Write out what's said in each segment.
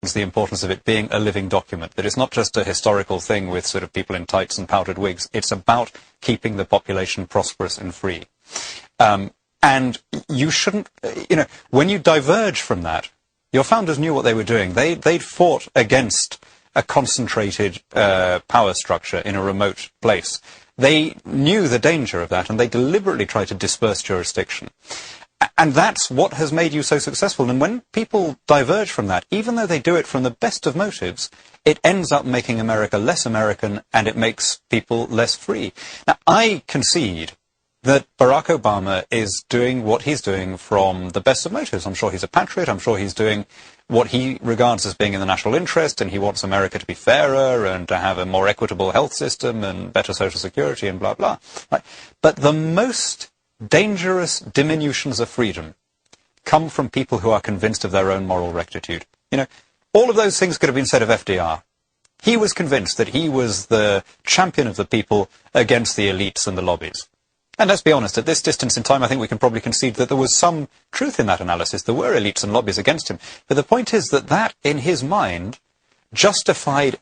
the importance of it being a living document, that it's not just a historical thing with sort of people in tights and powdered wigs. It's about keeping the population prosperous and free. And you shouldn't, when you diverge from that, your founders knew what they were doing. They'd fought against a concentrated power structure in a remote place. They knew the danger of that, and they deliberately tried to disperse jurisdiction. And that's what has made you so successful. And when people diverge from that, even though they do it from the best of motives, it ends up making America less American, and it makes people less free. Now, I concede that Barack Obama is doing what he's doing from the best of motives. I'm sure he's a patriot. I'm sure he's doing what he regards as being in the national interest, and he wants America to be fairer and to have a more equitable health system and better social security and blah, blah. Right? But the most dangerous diminutions of freedom come from people who are convinced of their own moral rectitude. All of those things could have been said of FDR. He was convinced that he was the champion of the people against the elites and the lobbies. And let's be honest, at this distance in time, I think we can probably concede that there was some truth in that analysis. There were elites and lobbies against him. But the point is that, in his mind, justified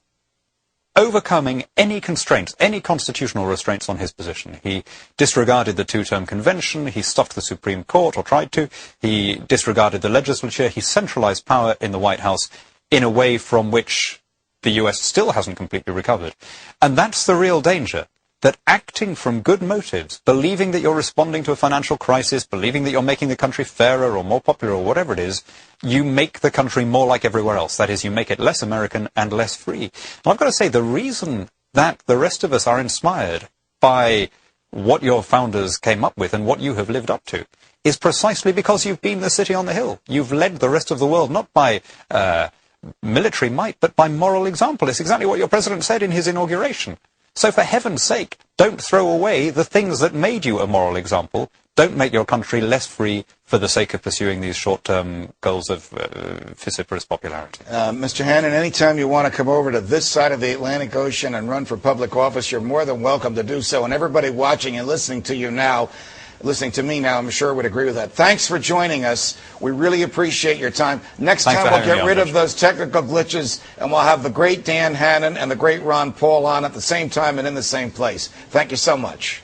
overcoming any constraints, any constitutional restraints on his position. He disregarded the two-term convention. He stuffed the Supreme Court, or tried to. He disregarded the legislature. He centralized power in the White House in a way from which the US still hasn't completely recovered. And that's the real danger. That acting from good motives, believing that you're responding to a financial crisis, believing that you're making the country fairer or more popular or whatever it is, you make the country more like everywhere else. That is, you make it less American and less free. And I've got to say, the reason that the rest of us are inspired by what your founders came up with and what you have lived up to is precisely because you've been the city on the hill. You've led the rest of the world, not by military might, but by moral example. It's exactly what your president said in his inauguration. So for heaven's sake, don't throw away the things that made you a moral example. Don't make your country less free for the sake of pursuing these short-term goals of vociferous popularity. Mr. Hannan, anytime you want to come over to this side of the Atlantic Ocean and run for public office, you're more than welcome to do so. And everybody watching and listening to you now, listening to me now, I'm sure would agree with that. Thanks for joining us. We really appreciate your time. Next time we'll get rid of those technical glitches, and we'll have the great Dan Hannan and the great Ron Paul on at the same time and in the same place. Thank you so much.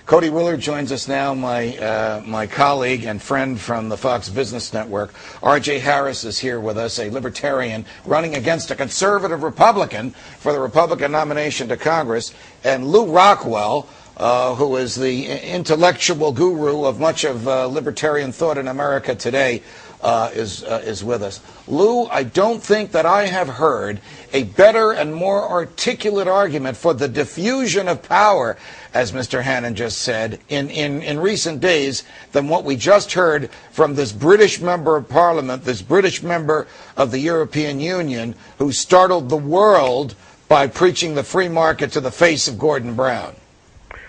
Cody Willard joins us now, my colleague and friend from the Fox Business Network. R.J. Harris is here with us, a libertarian running against a conservative Republican for the Republican nomination to Congress, and Lou Rockwell, who is the intellectual guru of much of libertarian thought in America today, is with us. Lou, I don't think that I have heard a better and more articulate argument for the diffusion of power, as Mr. Hannan just said, in recent days than what we just heard from this British member of Parliament, this British member of the European Union, who startled the world by preaching the free market to the face of Gordon Brown.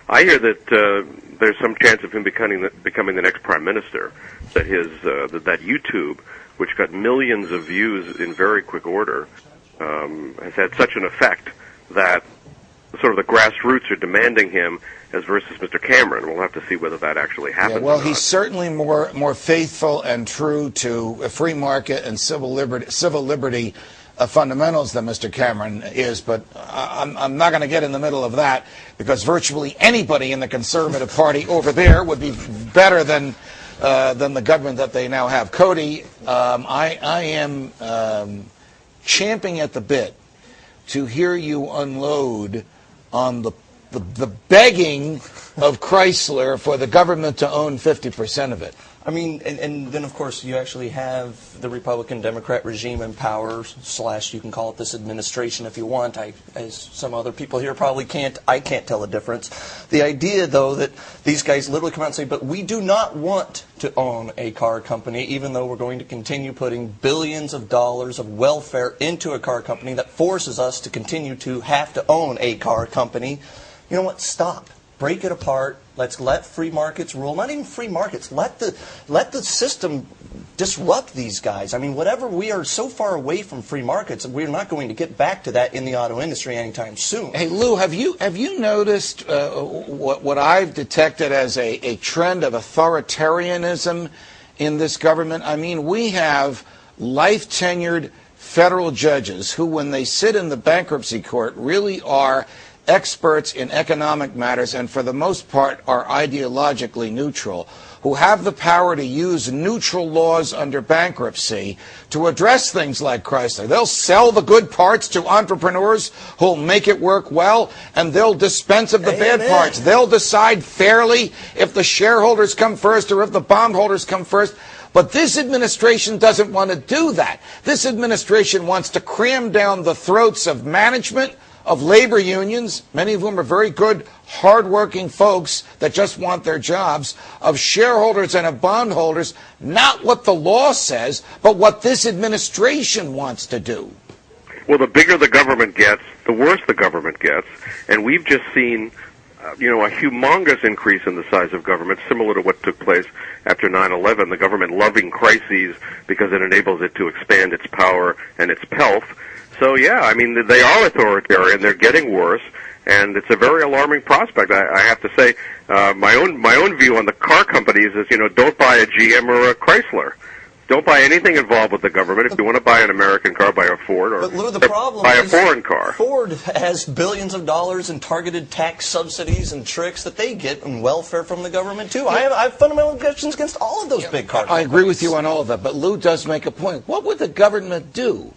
I hear that there's some chance of him becoming the next prime minister. That that YouTube, which got millions of views in very quick order, has had such an effect that sort of the grassroots are demanding him as versus Mr. Cameron. We'll have to see whether that actually happens. Yeah, well, he's certainly more faithful and true to a free market and civil liberty fundamentals than Mr. Cameron is, but I'm not going to get in the middle of that, because virtually anybody in the Conservative Party over there would be better than the government that they now have. Cody, I am champing at the bit to hear you unload on the begging of Chrysler for the government to own 50% of it. I mean, and then, of course, you actually have the Republican-Democrat regime in power, / you can call it this administration if you want. As some other people here probably can't, I can't tell the difference. The idea, though, that these guys literally come out and say, but we do not want to own a car company, even though we're going to continue putting billions of dollars of welfare into a car company that forces us to continue to have to own a car company. You know what? Stop. Break it apart. Let's let free markets rule. Not even free markets. Let the system disrupt these guys. I mean, whatever, we are so far away from free markets, we're not going to get back to that in the auto industry anytime soon. Hey, Lou, have you noticed what I've detected as a trend of authoritarianism in this government? I mean, we have life-tenured federal judges who, when they sit in the bankruptcy court, really are experts in economic matters and for the most part are ideologically neutral, who have the power to use neutral laws under bankruptcy to address things like Chrysler. They'll sell the good parts to entrepreneurs who'll make it work well, and they'll dispense of the bad parts. They'll decide fairly if the shareholders come first or if the bondholders come first. But this administration doesn't want to do that. This administration wants to cram down the throats of management, of labor unions, many of whom are very good, hard-working folks that just want their jobs, of shareholders and of bondholders, not what the law says, but what this administration wants to do. Well, the bigger the government gets, the worse the government gets, and we've just seen a humongous increase in the size of government, similar to what took place after 9/11, the government loving crises because it enables it to expand its power and its pelf. So, yeah, I mean, they are authoritarian. They're getting worse, and it's a very alarming prospect. I have to say, my own view on the car companies is, don't buy a GM or a Chrysler. Don't buy anything involved with the government. If you want to buy an American car, buy a Ford, or Lou, the problem buy a foreign car. Ford has billions of dollars in targeted tax subsidies and tricks that they get in welfare from the government, too. I have fundamental objections against all of those big car companies. I agree with you on all of that, but Lou does make a point. What would the government do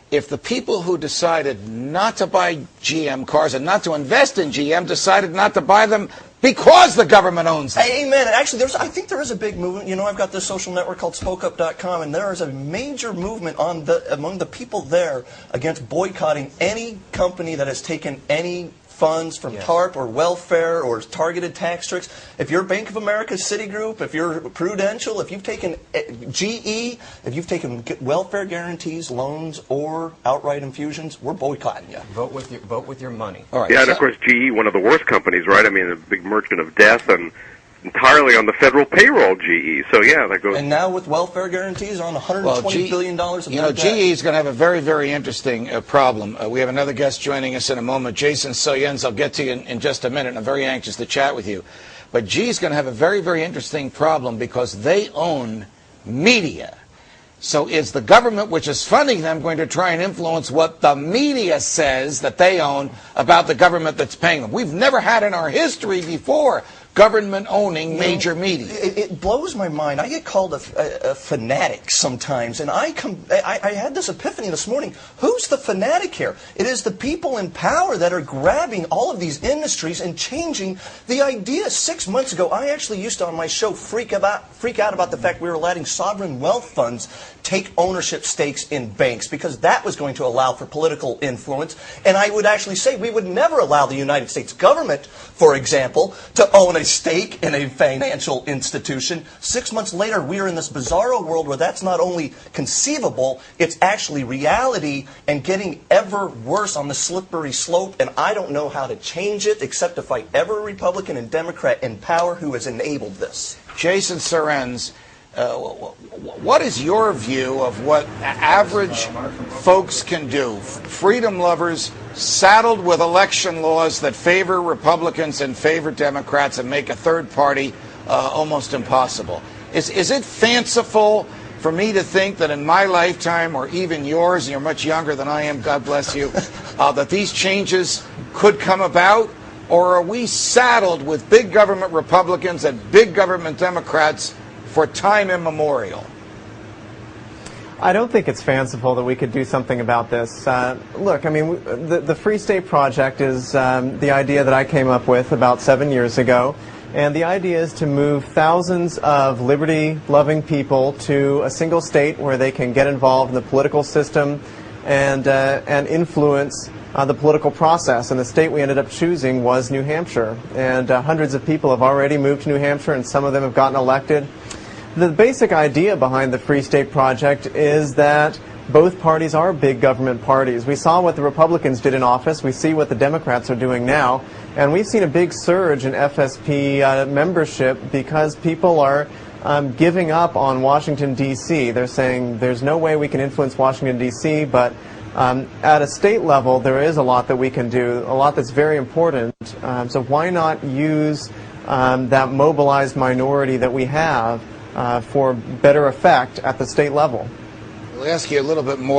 if the people who decided not to buy GM cars and not to invest in GM decided not to buy them because the government owns them? Amen. Actually, I think there is a big movement. I've got this social network called SpokeUp.com, and there is a major movement among the people there against boycotting any company that has taken any funds from TARP or welfare or targeted tax tricks. If you're Bank of America, Citigroup, if you're Prudential, if you've taken GE, if you've taken welfare guarantees, loans, or outright infusions, we're boycotting you. Vote with your money. All right. Yeah, and of course GE, one of the worst companies, right? I mean, a big merchant of death and entirely on the federal payroll, GE. So, yeah, that goes. And now with welfare guarantees on $120 billion of debt. GE is going to have a very, very interesting problem. We have another guest joining us in a moment. Jason Soyens, I'll get to you in just a minute, and I'm very anxious to chat with you. But GE is going to have a very, very interesting problem because they own media. So is the government, which is funding them, going to try and influence what the media says that they own about the government that's paying them? We've never had in our history before government owning major media. It blows my mind. I get called a fanatic sometimes, and I had this epiphany this morning. Who's the fanatic here? It is the people in power that are grabbing all of these industries and changing the idea. 6 months ago, I actually used to, on my show, freak out about the fact we were letting sovereign wealth funds take ownership stakes in banks because that was going to allow for political influence. And I would actually say we would never allow the United States government, for example, to own a stake in a financial institution. 6 months later, we are in this bizarro world where that's not only conceivable, it's actually reality and getting ever worse on the slippery slope. And I don't know how to change it except to fight every Republican and Democrat in power who has enabled this. Jason Soyens, what is your view of what average folks can do? Freedom lovers saddled with election laws that favor Republicans and favor Democrats and make a third party almost impossible. Is it fanciful for me to think that in my lifetime, or even yours, and you're much younger than I am, God bless you, that these changes could come about? Or are we saddled with big government Republicans and big government Democrats for time immemorial? I don't think it's fanciful that we could do something about this. Look, I mean, the Free State Project is the idea that I came up with about 7 years ago. And the idea is to move thousands of liberty-loving people to a single state where they can get involved in the political system and influence the political process. And the state we ended up choosing was New Hampshire. And hundreds of people have already moved to New Hampshire, and some of them have gotten elected. The basic idea behind the Free State Project is that both parties are big government parties. We saw what the Republicans did in office. We see what the Democrats are doing now. And we've seen a big surge in FSP membership because people are giving up on Washington, D.C. They're saying there's no way we can influence Washington, D.C., but at a state level, there is a lot that we can do, a lot that's very important. So why not use that mobilized minority that we have for better effect at the state level? ask you a little bit more.